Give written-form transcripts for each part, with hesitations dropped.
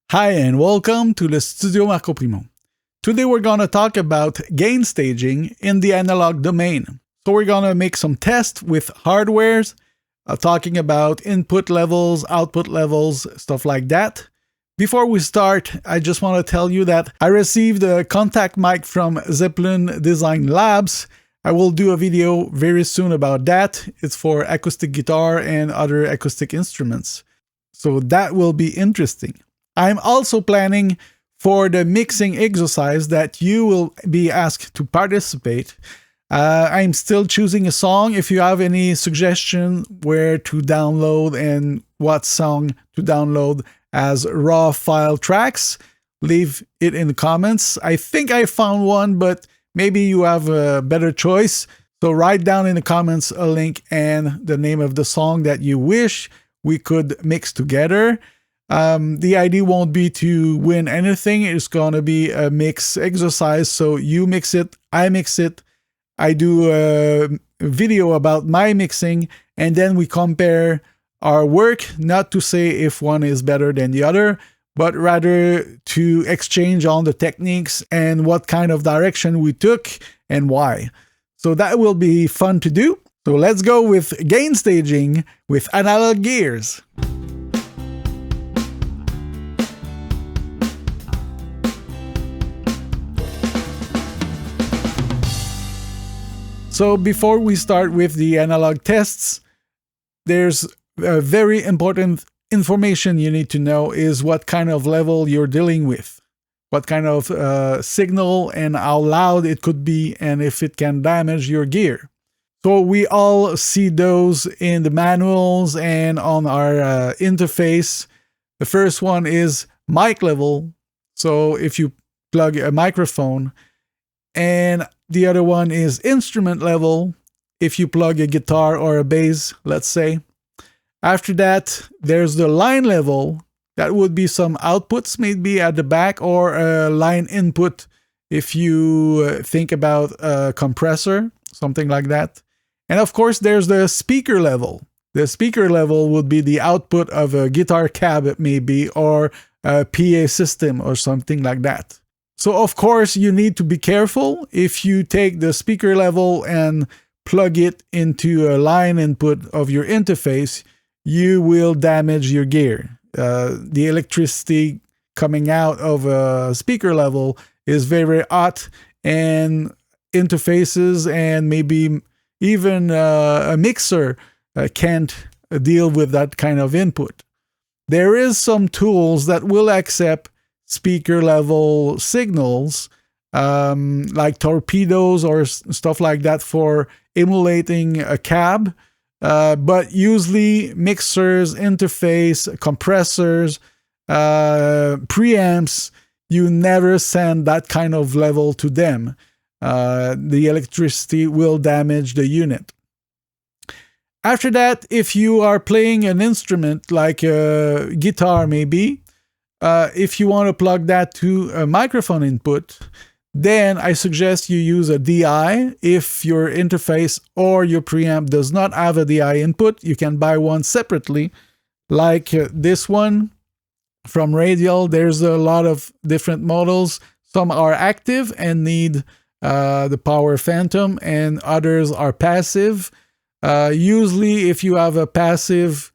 Hi and welcome to the Studio Marco Primeau. Today we're going to talk about gain staging in the analog domain. So we're going to make some tests with hardwares, talking about input levels, output levels, stuff like that. Before we start, I just want to tell you that I received a contact mic from Zeppelin Design Labs. I will do a video very soon about that. It's for acoustic guitar and other acoustic instruments. So that will be interesting. I'm also planning for the mixing exercise that you will be asked to participate. I'm still choosing a song. If you have any suggestion where to download and what song to download as raw file tracks, leave it in the comments. I think I found one, but maybe you have a better choice. So write down in the comments a link and the name of the song that you wish we could mix together. The idea won't be to win anything. It's going to be a mix exercise. So you mix it, I mix it. I do a video about my mixing, and then we compare our work, not to say if one is better than the other, but rather to exchange on the techniques and what kind of direction we took and why. So that will be fun to do. So let's go with gain staging with analog gears. So before we start with the analog tests, there's a very important information you need to know is what kind of level you're dealing with, what kind of signal and how loud it could be, and if it can damage your gear. So we all see those in the manuals and on our interface. The first one is mic level. So if you plug a microphone, and the other one is instrument level, if you plug a guitar or a bass, let's say. After that, there's the line level. That would be some outputs maybe at the back, or a line input if you think about a compressor, something like that. And of course, there's the speaker level. The speaker level would be the output of a guitar cab maybe, or a PA system or something like that. So of course you need to be careful. If you take the speaker level and plug it into a line input of your interface, you will damage your gear. The electricity coming out of a speaker level is very hot, and interfaces and maybe even a mixer can't deal with that kind of input. There is some tools that will accept speaker level signals, like torpedoes or stuff like that for emulating a cab, but usually mixers, interface, compressors, preamps, you never send that kind of level to them. The electricity will damage the unit. After that, if you are playing an instrument like a guitar maybe, if you want to plug that to a microphone input, then I suggest you use a DI. If your interface or your preamp does not have a DI input, you can buy one separately, like this one from Radial. There's a lot of different models. Some are active and need the power phantom, and others are passive. Usually, if you have a passive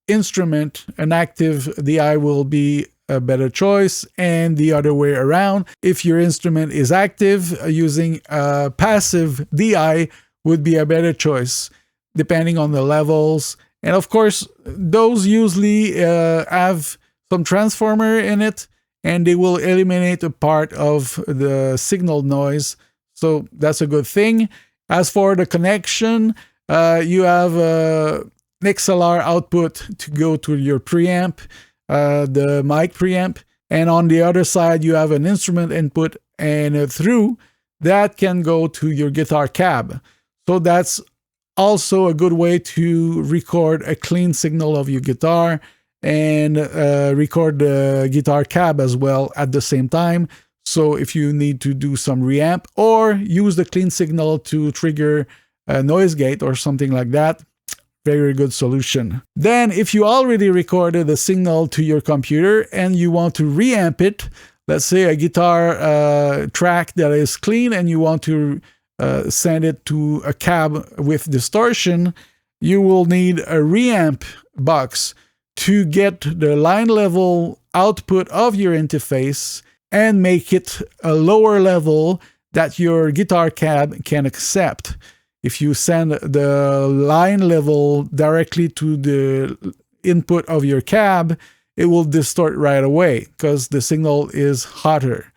instrument, an active DI will be a better choice, and the other way around. If your instrument is active, using a passive DI would be a better choice, depending on the levels. And of course, those usually have some transformer in it, and they will eliminate a part of the signal noise. So that's a good thing. As for the connection, you have an XLR output to go to your preamp, the mic preamp, and on the other side you have an instrument input, and through that can go to your guitar cab. So that's also a good way to record a clean signal of your guitar and record the guitar cab as well at the same time. So if you need to do some reamp or use the clean signal to trigger a noise gate or something like that, Very good solution. Then if you already recorded a signal to your computer and you want to reamp it, let's say a guitar track that is clean and you want to send it to a cab with distortion, you will need a reamp box to get the line level output of your interface and make it a lower level that your guitar cab can accept. If you send the line level directly to the input of your cab, it will distort right away because the signal is hotter.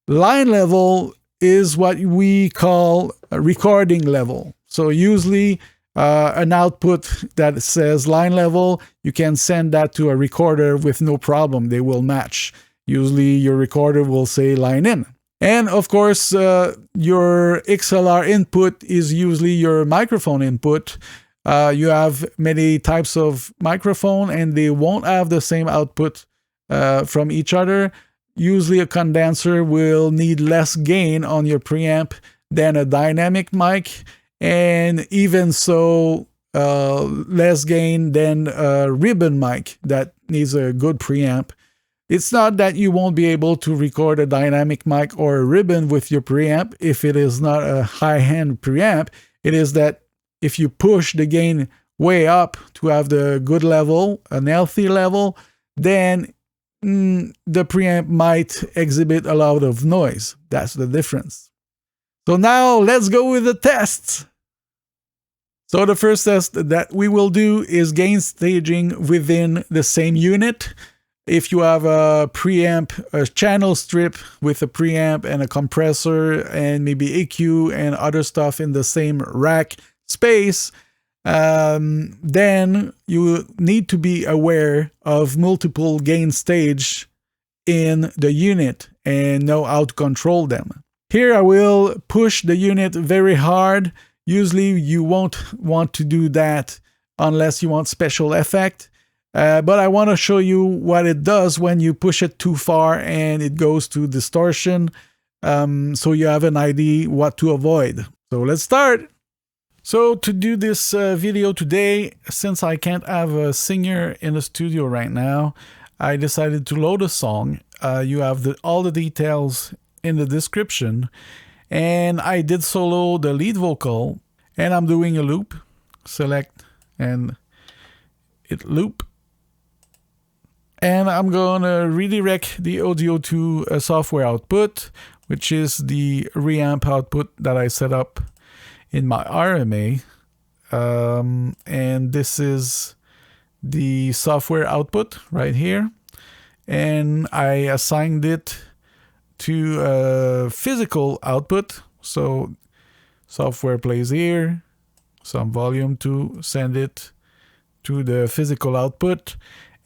Line level is what we call a recording level. So usually an output that says line level, you can send that to a recorder with no problem. They will match. Usually your recorder will say line in. And of course, your XLR input is usually your microphone input. You have many types of microphone and they won't have the same output from each other. Usually a condenser will need less gain on your preamp than a dynamic mic, and even so less gain than a ribbon mic that needs a good preamp. It's not that you won't be able to record a dynamic mic or a ribbon with your preamp if it is not a high-end preamp. It is that if you push the gain way up to have the good level, an healthy level, then the preamp might exhibit a lot of noise. That's the difference. So now let's go with the tests. So the first test that we will do is gain staging within the same unit. If you have a preamp, a channel strip with a preamp and a compressor and maybe EQ and other stuff in the same rack space, then you need to be aware of multiple gain stage in the unit and know how to control them. Here I will push the unit very hard. Usually you won't want to do that unless you want special effect. But I want to show you what it does when you push it too far and it goes to distortion, so you have an idea what to avoid. So let's start. So to do this video today, since I can't have a singer in the studio right now, I decided to load a song. You have all the details in the description. And I did solo the lead vocal, and I'm doing a loop. Select and hit loop. And I'm going to redirect the audio to a software output, which is the reamp output that I set up in my RMA. And this is the software output right here. And I assigned it to a physical output. So software plays here, some volume to send it to the physical output.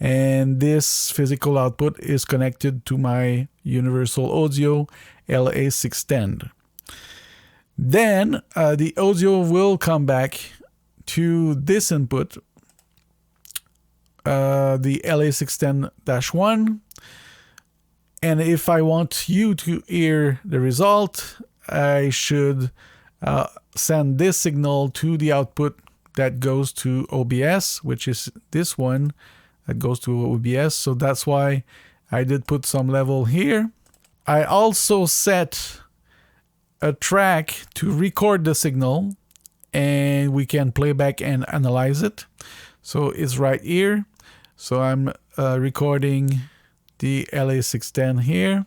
And this physical output is connected to my Universal Audio LA610. Then the audio will come back to this input, the LA610-1. And if I want you to hear the result, I should send this signal to the output that goes to OBS, which is this one that goes to OBS. So that's why I did put some level here. I also set a track to record the signal, and we can play back and analyze it. So it's right here. So I'm recording the LA610 here,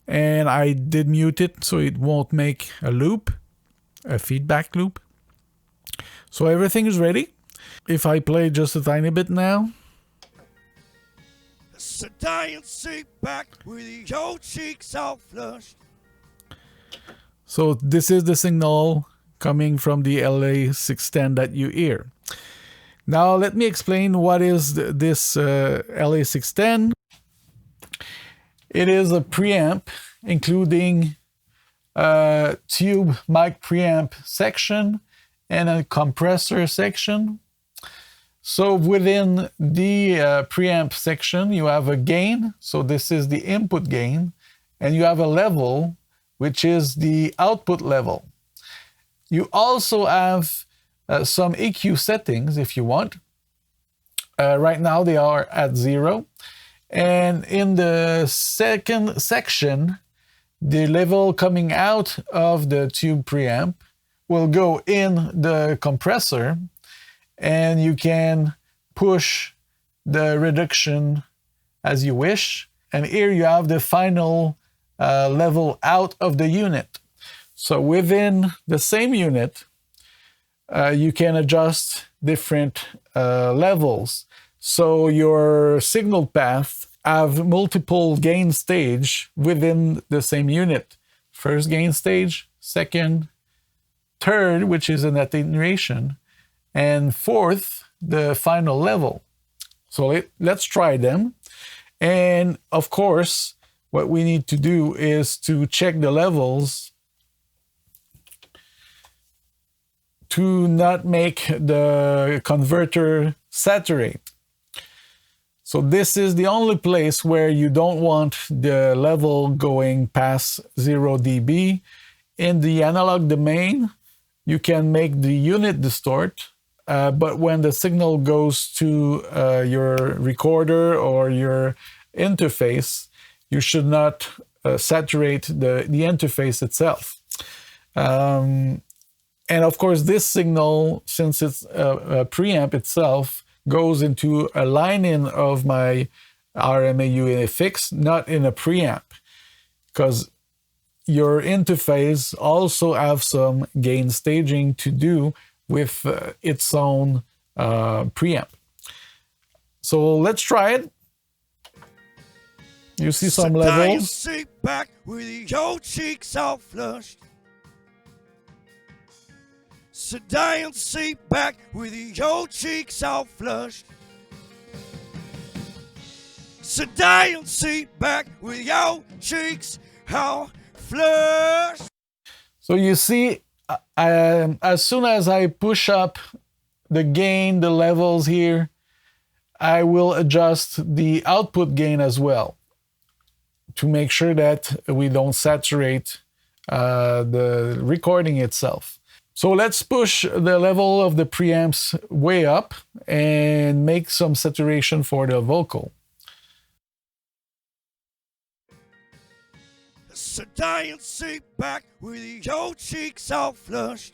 and I did mute it so it won't make a loop, a feedback loop. So everything is ready. If I play just a tiny bit now. Sit down, sit back with your cheeks all flushed. So this is the signal coming from the LA610 that you hear. Now let me explain what is this LA610. It is a preamp including a tube mic preamp section and a compressor section. So within the preamp section, you have a gain. So this is the input gain. And you have a level, which is the output level. You also have some EQ settings if you want. Right now they are at 0. And in the second section, the level coming out of the tube preamp will go in the compressor, and you can push the reduction as you wish. And here you have the final level out of the unit. So within the same unit, you can adjust different levels. So your signal path have multiple gain stage within the same unit. First gain stage, second, third, which is an attenuation, and fourth, the final level. So let's try them. And of course, what we need to do is to check the levels to not make the converter saturate. So this is the only place where you don't want the level going past 0 dB. In the analog domain, you can make the unit distort, but when the signal goes to your recorder or your interface, you should not saturate the interface itself. And of course, this signal, since it's a preamp itself, goes into a line-in of my RMAU fix, not in a preamp, because your interface also have some gain staging to do with its own preamp. So let's try it. You see some levels. Sit back with your cheeks all flushed. Sit down, sit back with your cheeks all flushed. Sit down, sit back with your cheeks all flushed. So you see, as soon as I push up the gain, the levels here, I will adjust the output gain as well to make sure that we don't saturate the recording itself. So let's push the level of the preamps way up and make some saturation for the vocal. Sit down, sit back with your cheeks all flushed.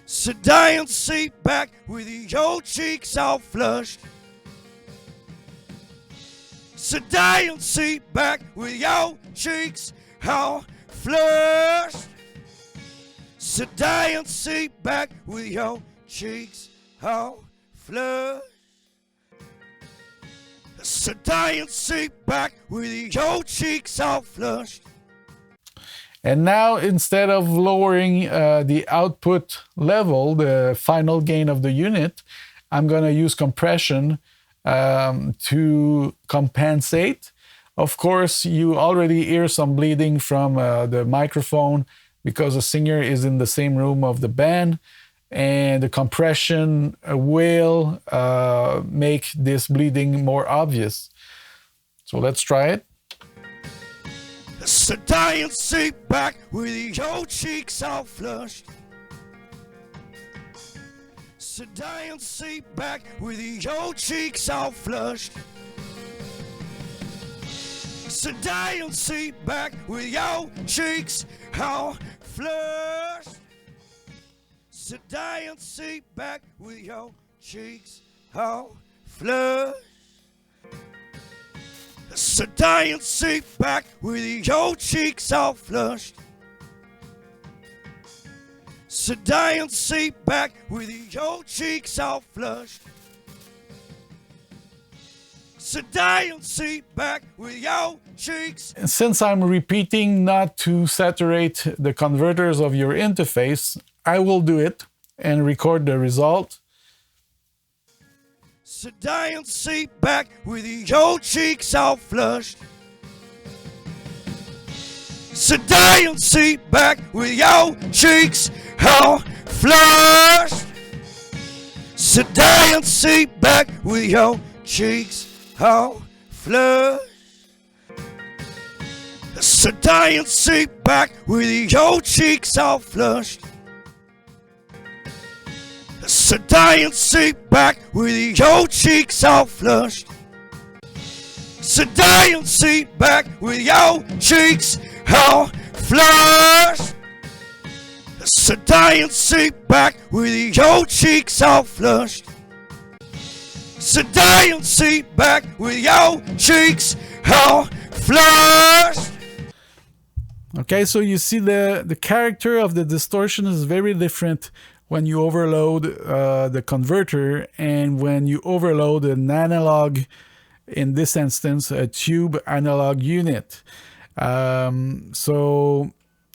Sit down, sit back with your cheeks all flushed. Sit down, sit back with your cheeks all flushed. Sit down, sit back with your cheeks all flushed. Sit down, sit back with your cheeks all flushed. And now, instead of lowering the output level, the final gain of the unit, I'm going to use compression to compensate. Of course, you already hear some bleeding from the microphone because the singer is in the same room of the band, and the compression will make this bleeding more obvious. So let's try it. Sit down, sit back with your cheeks all flushed. Sit down, sit back with your cheeks all flushed. Sit down, sit back with your cheeks all flushed. Sit down, sit back with your cheeks all flushed. Sit down, sit back with your cheeks all flushed. Sit down, sit back with your cheeks all flushed. Sit down, sit back with your cheeks. Since I'm repeating not to saturate the converters of your interface, I will do it and record the result. Sit down, sit back with your cheeks all flushed. Sit down, sit back with your cheeks all flushed. Sit down, sit back with your cheeks all flushed. Sit down, sit back with your cheeks all flushed. So die and sit back with your cheeks all flushed. So die and sit back with your cheeks all flushed. So die and sit back with your cheeks all flushed. So die and sit back with your cheeks all flushed. Okay, so you see the character of the distortion is very different when you overload the converter and when you overload an analog, in this instance, a tube analog unit. So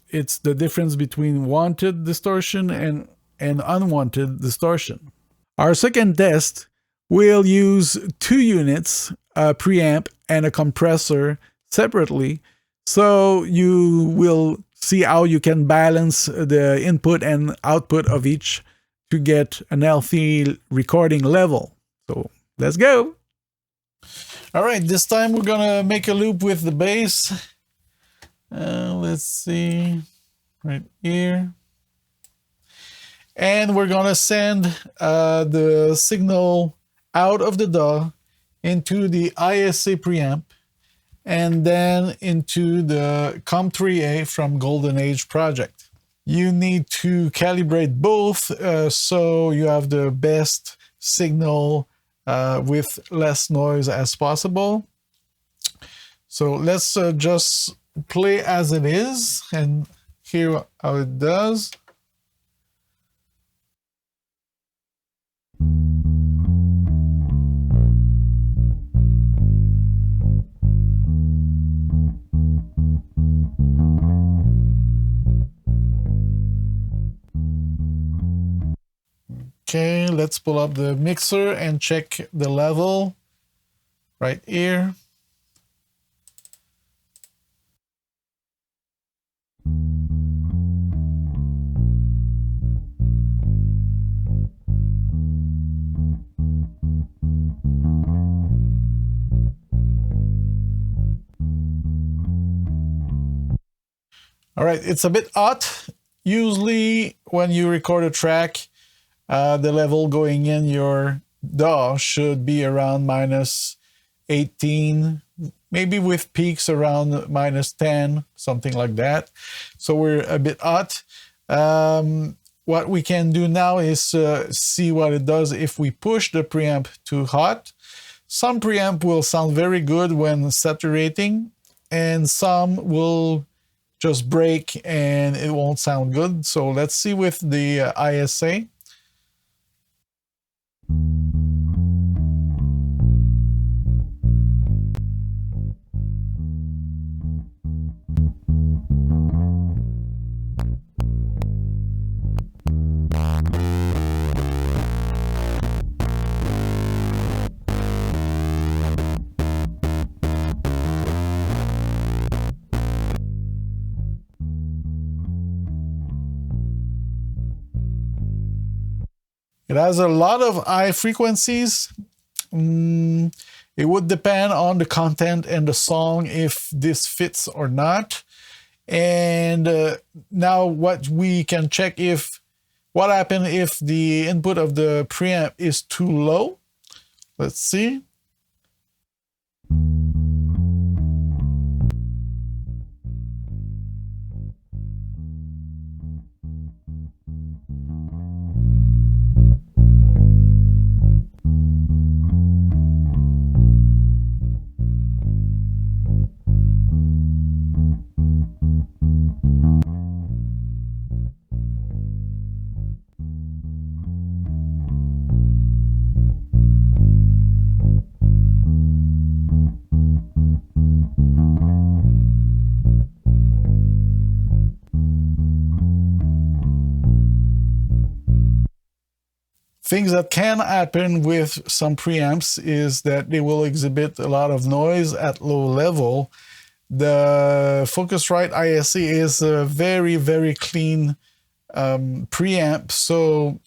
it's the difference between wanted distortion and unwanted distortion. Our second test will use two units, a preamp and a compressor, separately. So you will see how you can balance the input and output of each to get an healthy recording level. So let's go. All right, this time we're gonna make a loop with the bass. Let's see, right here. And we're gonna send the signal out of the DAW into the ISA preamp, and then into the COM3A from Golden Age project. You need to calibrate both so you have the best signal with less noise as possible. So let's just play as it is and hear how it does. Okay, let's pull up the mixer and check the level right here. All right, it's a bit hot. Usually when you record a track, the level going in your DAW should be around -18, maybe with peaks around -10, something like that. So we're a bit hot. What we can do now is see what it does if we push the preamp too hot. Some preamp will sound very good when saturating, and some will just break and it won't sound good. So let's see with the ISA. It has a lot of high frequencies. It would depend on the content and the song if this fits or not. And now what we can check what happens if the input of the preamp is too low. Let's see. Things that can happen with some preamps is that they will exhibit a lot of noise at low level. The Focusrite ISE is a very, very clean preamp, so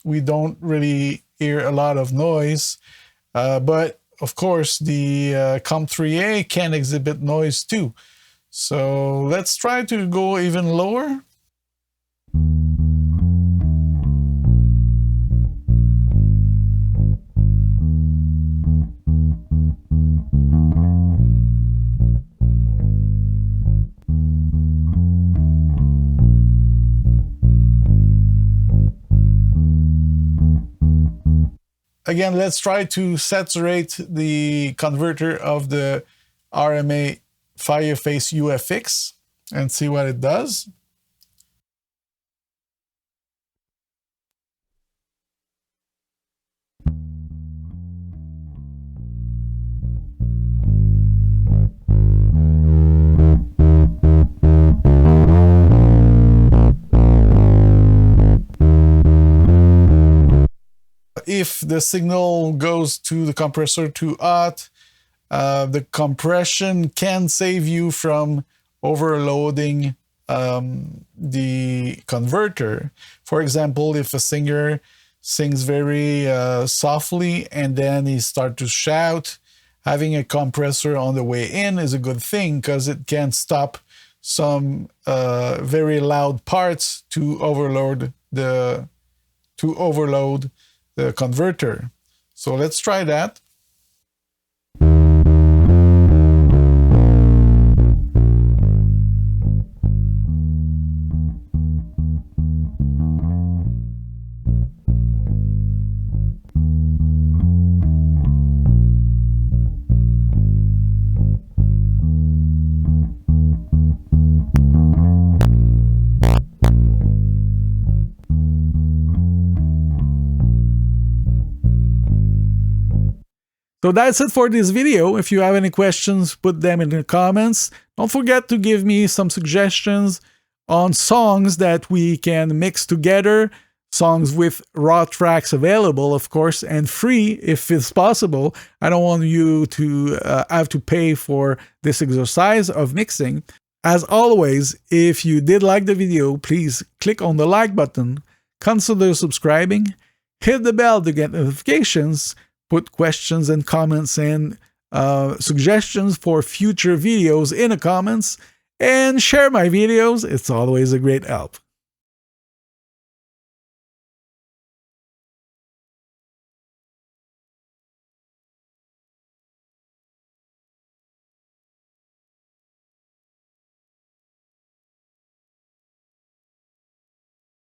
we don't really hear a lot of noise. But of course, the COM3A can exhibit noise too. So let's try to go even lower. again, let's try to saturate the converter of the RMA Fireface UFX and see what it does. If the signal goes to the compressor too hot, the compression can save you from overloading the converter. For example, if a singer sings very softly and then he starts to shout, having a compressor on the way in is a good thing because it can stop some very loud parts to overload the converter. So let's try that. So that's it for this video. If you have any questions, put them in the comments. Don't forget to give me some suggestions on songs that we can mix together, songs with raw tracks available, of course, and free if it's possible. I don't want you to have to pay for this exercise of mixing. As always, if you did like the video, please click on the like button, consider subscribing, hit the bell to get notifications, put questions and comments and suggestions for future videos in the comments, and share my videos. It's always a great help.